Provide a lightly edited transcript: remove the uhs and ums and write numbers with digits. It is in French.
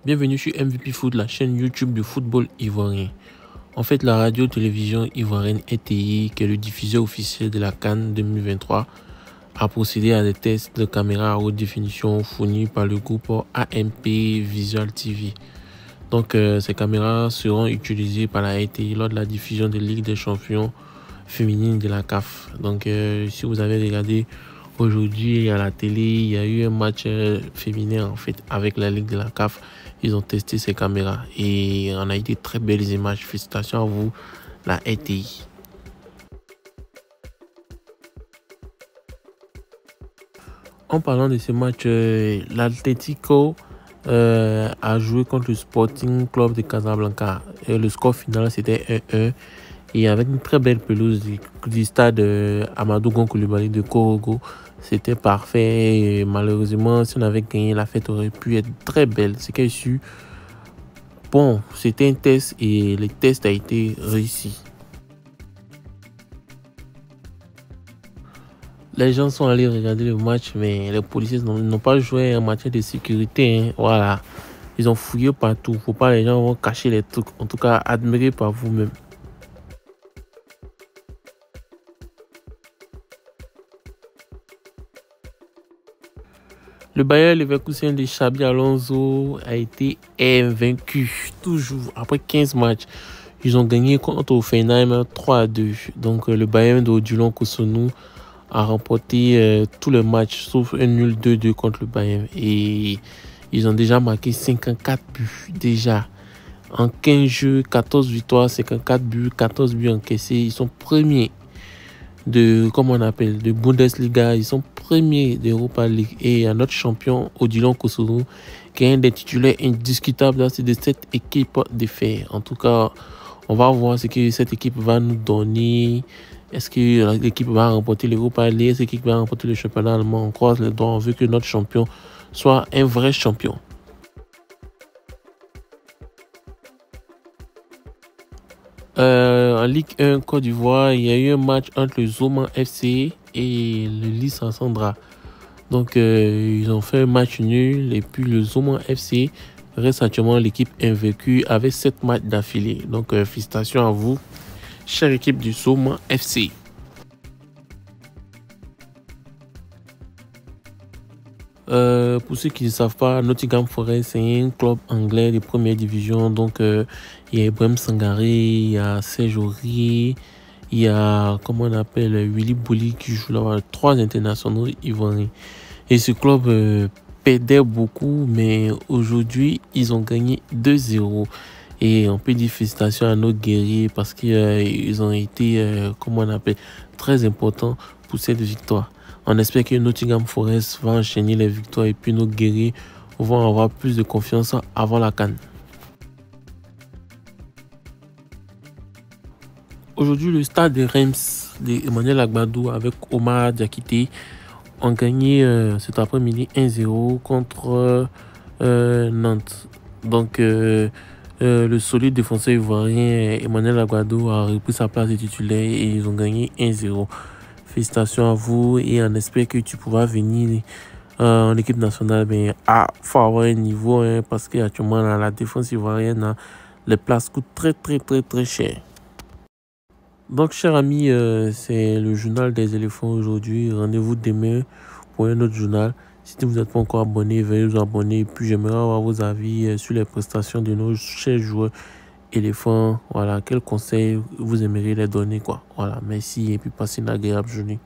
Bienvenue sur MVP Foot, la chaîne YouTube du football ivoirien. En fait, la radio-télévision ivoirienne RTI, qui est le diffuseur officiel de la CAN 2023, a procédé à des tests de caméras à haute définition fournis par le groupe AMP Visual TV. Donc, ces caméras seront utilisées par la RTI lors de la diffusion de Ligue des champions féminines de la CAF. Donc, si vous avez regardé aujourd'hui à la télé, il y a eu un match féminin en fait avec la Ligue de la CAF. Ils ont testé ces caméras et on a eu de très belles images. Félicitations à vous, la RTI. En parlant de ce match, l'Atlético a joué contre le Sporting Club de Casablanca. Et le score final, c'était 1-1. Et avec une très belle pelouse du stade Amadou Gon Coulibaly de Korogo, c'était parfait. Et malheureusement, si on avait gagné, la fête aurait pu être très belle. C'est qu'elle su. Bon, c'était un test et le test a été réussi. Les gens sont allés regarder le match, mais les policiers n'ont pas joué en matière de sécurité. Hein. Voilà. Ils ont fouillé partout. Faut pas les gens vont cacher les trucs. En tout cas, admirez par vous-même. Le Bayer Leverkusen de Xabi Alonso a été invaincu, toujours, après 15 matchs. Ils ont gagné contre Hoffenheim 3-2. Donc, le Bayern d'Odilon Kosonou a remporté tous les matchs, sauf un nul 2-2 contre le Bayern. Et ils ont déjà marqué 54 buts, déjà. En 15 jeux, 14 victoires, 54 buts, 14 buts encaissés. Ils sont premiers de Bundesliga, ils sont premiers d'Europa League et un autre champion, Odilon Kosonou, qui est un des titulaires indiscutables de cette équipe de fer. En tout cas, on va voir ce que cette équipe va nous donner. Est-ce que l'équipe va remporter l'Europa League? Est-ce que l'équipe va remporter le championnat allemand? On croise les doigts, on veut que notre champion soit un vrai champion. En Ligue 1 Côte d'Ivoire, il y a eu un match entre le Zoman FC et le Lys Sandra. Donc, ils ont fait un match nul et puis le Zoman FC reste actuellement l'équipe invaincue avec 7 matchs d'affilée. Donc, félicitations à vous, chère équipe du Zoman FC. Pour ceux qui ne savent pas, Nottingham Forest, c'est un club anglais de première division. Donc, il y a Ibrahim Sangaré, il y a Serge Aurier, il y a, comment on appelle, Willy Bouli qui joue là-bas, 3 internationaux ivoiriens. Et ce club perdait beaucoup, mais aujourd'hui, ils ont gagné 2-0. Et on peut dire félicitations à nos guerriers parce qu'ils ont été, comment on appelle, très importants pour cette victoire. On espère que Nottingham Forest va enchaîner les victoires et puis nos guerriers vont avoir plus de confiance avant la CAN. Aujourd'hui, le stade de Reims d'Emmanuel Agbadou avec Omar Diakité ont gagné cet après-midi 1-0 contre Nantes. Donc, le solide défenseur ivoirien Emmanuel Agbadou a repris sa place de titulaire et ils ont gagné 1-0. Félicitations à vous et on espère que tu pourras venir en équipe nationale. Mais faut avoir un niveau parce qu'actuellement la défense ivoirienne, les places coûtent très cher. Donc, chers amis, c'est le journal des éléphants aujourd'hui. Rendez-vous demain pour un autre journal. Si vous n'êtes pas encore abonné, veuillez vous abonner. Et puis, j'aimerais avoir vos avis sur les prestations de nos chers joueurs éléphants. Voilà, quels conseils vous aimeriez les donner, quoi. Voilà, merci et puis passez une agréable journée.